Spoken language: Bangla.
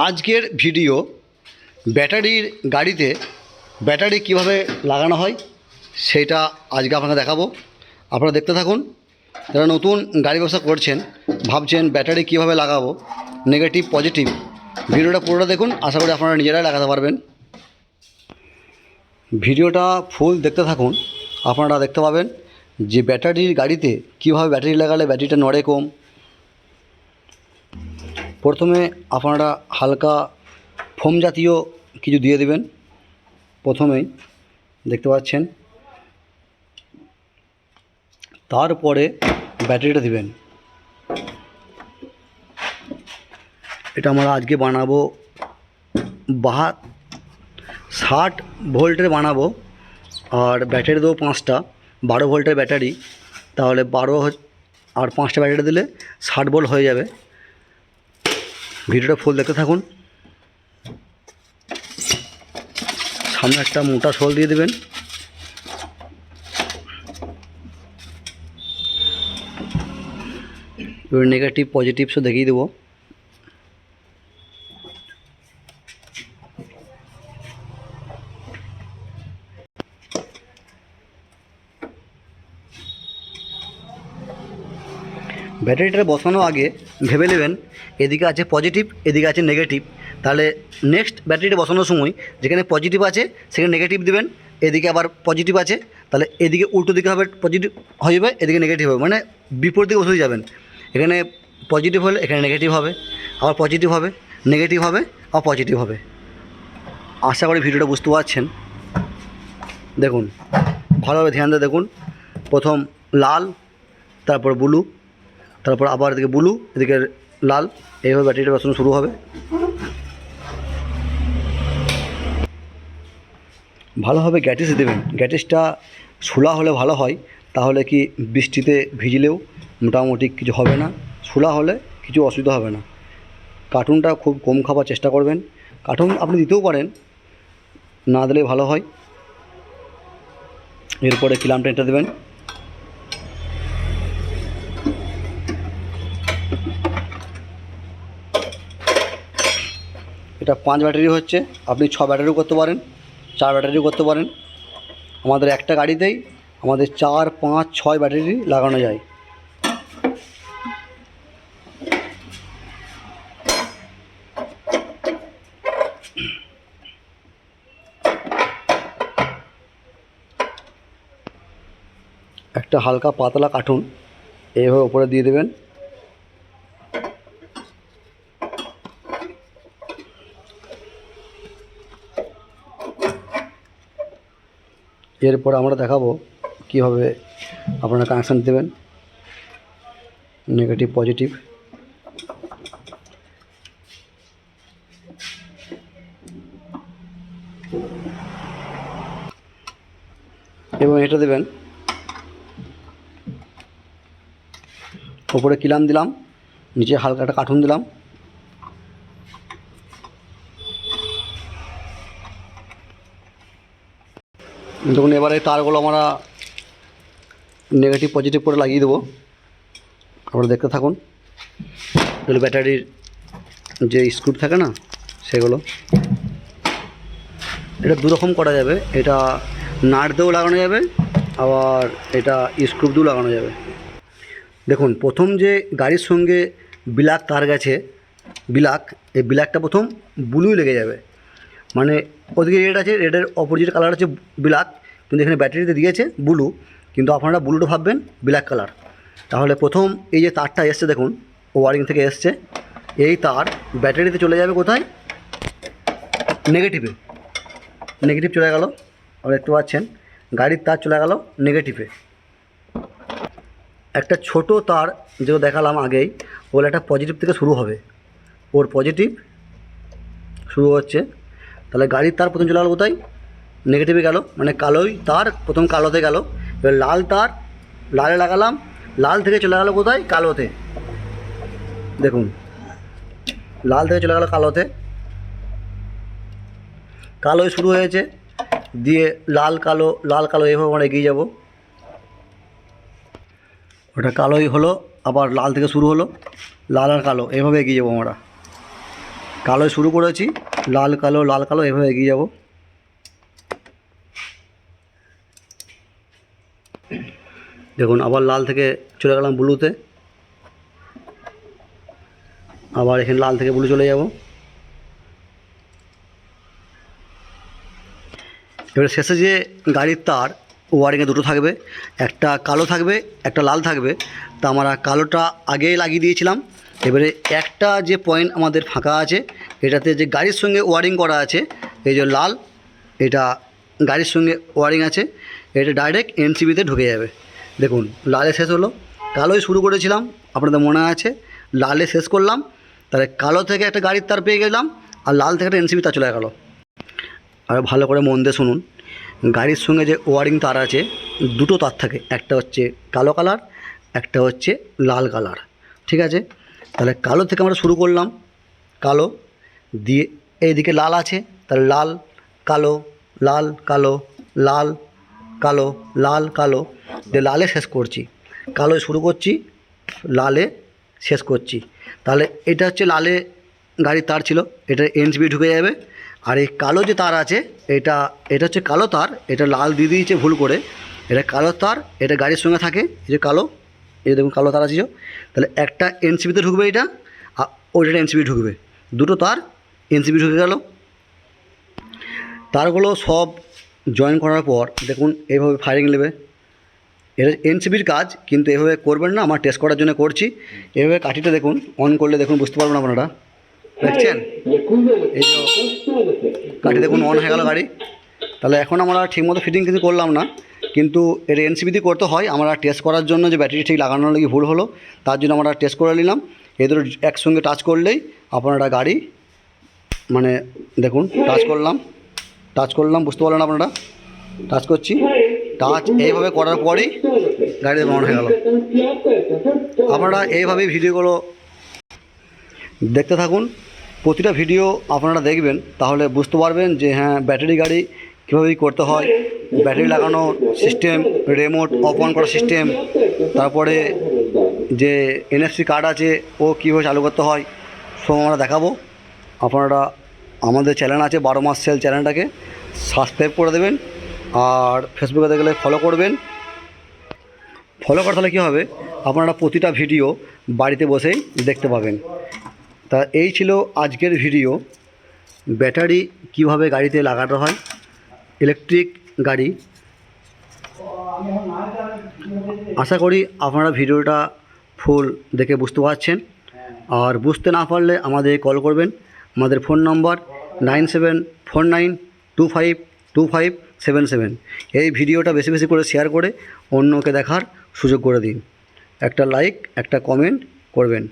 আজকের ভিডিও ব্যাটারির গাড়িতে ব্যাটারি কিভাবে লাগানো হয় সেটা আজকে আপনাকে দেখাবো। আপনারা দেখতে থাকুন। যারা নতুন গাড়ি ব্যবসা করছেন, ভাবছেন ব্যাটারি কিভাবে লাগাবো, নেগেটিভ পজিটিভ, ভিডিওটা পুরোটা দেখুন। আশা করি আপনারা নিজেরাই লাগাতে পারবেন। ভিডিওটা ফুল দেখতে থাকুন। আপনারা দেখতে পাবেন যে ব্যাটারির গাড়িতে কিভাবে ব্যাটারি লাগালে ব্যাটারিটা নড়ে কম। প্রথমে আপনারা হালকা ফোম জাতীয় কিছু দিয়ে দেবেন। প্রথমেই দেখতে পাচ্ছেন, তারপরে ব্যাটারিটা দিবেন। এটা আমরা আজকে বানাবো 60 ভোল্টের বানাবো, আর ব্যাটারি দেবো 5টা 12 ভোল্টের ব্যাটারি। তাহলে 12 আর 5টা ব্যাটারি দিলে 60 ভোল্ট হয়ে যাবে। ভিডিওটা ফুল দেখতে থাকুন। সামনে একটা মোটা শোল দিয়ে দেবেন। এবার নেগেটিভ পজিটিভসও দেখিয়ে দেবো। ব্যাটারিটা বসানোর আগে ভেবে নেবেন এদিকে আছে পজিটিভ, এদিকে আছে নেগেটিভ। তাহলে নেক্সট ব্যাটারিটা বসানোর সময় যেখানে পজিটিভ আছে সেখানে নেগেটিভ দেবেন, এদিকে আবার পজিটিভ আছে, তাহলে এদিকে উল্টো দিকে হবে, পজিটিভ হয়ে যাবে, এদিকে নেগেটিভ হবে, মানে বিপরীত দিকে বসে যাবেন। এখানে পজিটিভ হলে এখানে নেগেটিভ হবে, আবার পজিটিভ হবে, নেগেটিভ হবে, আবার পজিটিভ হবে। আশা করি ভিডিওটা বুঝতে পারছেন। দেখুন, ভালোভাবে ধ্যান দিয়ে দেখুন। প্রথম লাল, তারপর ব্লু, তারপর আবার এদিকে ব্লু, এদিকে লাল, এইভাবে ব্যাটারিটা বসানো শুরু হবে। ভালোভাবে গ্যাটিস দেবেন। গ্যাটিসটা শোলা হলে ভালো হয়, তাহলে কি বৃষ্টিতে ভিজলেও মোটামুটি কিছু হবে না। শোলা হলে কিছু অসুবিধা হবে না। কার্টুনটা খুব কম খাবার চেষ্টা করবেন। কার্টুন আপনি দিতেও পারেন, না দিলে ভালো হয়। এরপরে কিলামটা এটা দেবেন। এটা 5 ব্যাটারি হচ্ছে, আপনি 6 ব্যাটারিও করতে পারেন, 4 ব্যাটারিও করতে পারেন। আমাদের একটা গাড়িতেই আমাদের 4, 5, 6 ব্যাটারি লাগানো যায়। একটা হালকা পাতলা কার্টুন এইভাবে উপরে দিয়ে দেবেন। এরপর আমরা দেখাবো কীভাবে আপনারা কানেকশান দেবেন, নেগেটিভ পজিটিভ। এবং এটা দেবেন, উপরে কিলাম দিলাম, নিচে হালকা একটা কার্টুন দিলাম। দেখুন, এবারে তারগুলো আমরা নেগেটিভ পজিটিভ করে লাগিয়ে দেবো। আপনারা দেখতে থাকুন। এগুলো ব্যাটারির যে স্ক্রু থাকে না, সেগুলো। এটা দুরকম করা যাবে, এটা নাট দিয়েও লাগানো যাবে, আবার এটা স্ক্রু দিয়েও লাগানো যাবে। দেখুন, প্রথম যে গাড়ির সঙ্গে ব্ল্যাক তার গেছে, এই ব্ল্যাকটা প্রথম ব্লুই লেগে যাবে। মানে ওদিকে রেড আছে, রেডের অপোজিট কালার আছে ব্ল্যাক, কিন্তু এখানে ব্যাটারিতে দিয়েছে ব্লু, কিন্তু আপনারা ব্লুটা ভাববেন ব্ল্যাক কালার। তাহলে প্রথম এই যে তারটা এসছে, দেখুন ওয়ারিং থেকে এসছে, এই তার ব্যাটারিতে চলে যাবে কোথায়? নেগেটিভে। নেগেটিভ চলে গেল, আপনারা দেখতে পাচ্ছেন গাড়ির তার চলে গেল নেগেটিভে। একটা ছোট তার যেটা দেখালাম আগেই, ওগুলো একটা পজিটিভ থেকে শুরু হবে, ওর পজিটিভ শুরু হচ্ছে। তাহলে গাড়ির তার প্রথম চলে গেল কোথায়? নেগেটিভে গেল, মানে কালোই তার প্রথম কালোতে গেল। এবার লাল তার লালে লাগালাম, লাল থেকে চলে গেল কোথায়? কালোতে। দেখুন, লাল থেকে চলে গেল কালোতে, কালোই শুরু হয়েছে, দিয়ে লাল কালো লাল কালো, এভাবে আমরা এগিয়ে যাব। ওটা কালোই হলো, আবার লাল থেকে শুরু হলো, লাল আর কালো, এভাবে এগিয়ে যাবো আমরা। কালো শুরু করেছি, লাল কালো লাল কালো এভাবে এগিয়ে যাব। দেখুন আবার লাল থেকে চলে গেলাম ব্লুতে, আবার এখানে লাল থেকে ব্লু চলে যাব। এবারে শেষে যে গাড়ির তার ওয়ারিংয়ে দুটো থাকবে, একটা কালো থাকবে একটা লাল থাকবে। তা আমরা কালোটা আগেই লাগিয়ে দিয়েছিলাম। এবারে একটা যে পয়েন্ট আমাদের ফাঁকা আছে, এটাতে যে গাড়ির সঙ্গে ওয়ারিং করা আছে, এই যে লাল, এটা গাড়ির সঙ্গে ওয়ারিং আছে, এটা ডাইরেক্ট এনসিবিতে ঢুকে যাবে। দেখুন লালে শেষ হলো, কালোই শুরু করেছিলাম আপনাদের মনে আছে, লালে শেষ করলাম, তাহলে কালো থেকে একটা গাড়ির তার পেয়ে গেলাম, আর লাল থেকে একটা এনসিবি তার চলে গেলো। আর ভালো করে মন দিয়ে শুনুন, গাড়ির সঙ্গে যে ওয়ারিং তার আছে দুটো তার থাকে, একটা হচ্ছে কালো কালার, একটা হচ্ছে লাল কালার, ঠিক আছে। তাহলে কালো থেকে আমরা শুরু করলাম, কালো দিয়ে এইদিকে লাল আছে, তাহলে লাল কালো লাল কালো লাল কালো লাল কালো দিয়ে লালে শেষ করছি, কালোয় শুরু করছি, লালে শেষ করছি। তাহলে এটা হচ্ছে লালে গাড়ির তার ছিল, এটা এনসিবি ঢুকে যাবে। আর এই কালো যে তার আছে, এটা এটা হচ্ছে কালো তার, এটা লাল দিয়ে দিয়েছে ভুল করে, এটা কালো তার, এটা গাড়ির সঙ্গে থাকে, এই যে কালো, এই দেখুন কালো তার আছে। তাহলে একটা এনসিবিতে ঢুকবে এটা, আর ওইটা এনসিবি ঢুকবে, দুটো তার এনসিবি ঢুকে গেল। তারগুলো সব জয়েন করার পর দেখুন এইভাবে ফায়ারিং নেবে। এটা এনসিবির কাজ, কিন্তু এভাবে করবেন না, আমার টেস্ট করার জন্য করছি। এভাবে কাঠিটা দেখুন অন করলে দেখুন বুঝতে পারবেন আপনারা, দেখছেন এই যে কাঠি দেখুন অন হয়ে গেল গাড়ি। তাহলে এখন আমরা ঠিকমতো ফিটিং কিন্তু করলাম না, কিন্তু এটা এনসিবি দিয়ে করতে হয়। আমরা টেস্ট করার জন্য যে ব্যাটারি ঠিক লাগানোর লাগি ভুল হলো, তার জন্য আমরা টেস্ট করে নিলাম। এদের একসঙ্গে টাচ করলেই আপনারা গাড়ি, মানে দেখুন টাচ করলাম বুঝতে পারলেন আপনারা, টাচ করছি, টাচ এইভাবে করার পরেই গাড়ি অন হয়ে গেল। আপনারা এইভাবেই ভিডিওগুলো দেখতে থাকুন, প্রতিটা ভিডিও আপনারা দেখবেন, তাহলে বুঝতে পারবেন যে হ্যাঁ ব্যাটারি গাড়ি কীভাবে করতে হয়, ব্যাটারি লাগানো সিস্টেম, রিমোট অফ অন করার সিস্টেম, তারপরে যে এনএফসি কার্ড আছে ও কীভাবে চালু করতে হয়, সব আমরা দেখাবো। আপনারা আমাদের চ্যানেল আছে 12 মাস সেল, চ্যানেলটাকে সাবস্ক্রাইব করে দেবেন, আর ফেসবুকে দেখলে ফলো করবেন। ফলো করা তাহলে কী হবে, আপনারা প্রতিটা ভিডিও বাড়িতে বসেই দেখতে পাবেন। তা এই ছিল আজকের ভিডিও, ব্যাটারি কিভাবে গাড়িতে লাগাতে হয়, ইলেকট্রিক গাড়ি। আশা করি আপনারা ভিডিওটা ফুল দেখে বুঝতে পারছেন, আর বুঝতে না পারলে আমাদের কল করবেন। আমাদের ফোন নম্বর 9749252577। এই ভিডিওটা বেশি বেশি করে শেয়ার করে অন্যকে দেখার সুযোগ করে দিন। একটা লাইক একটা কমেন্ট করবেন।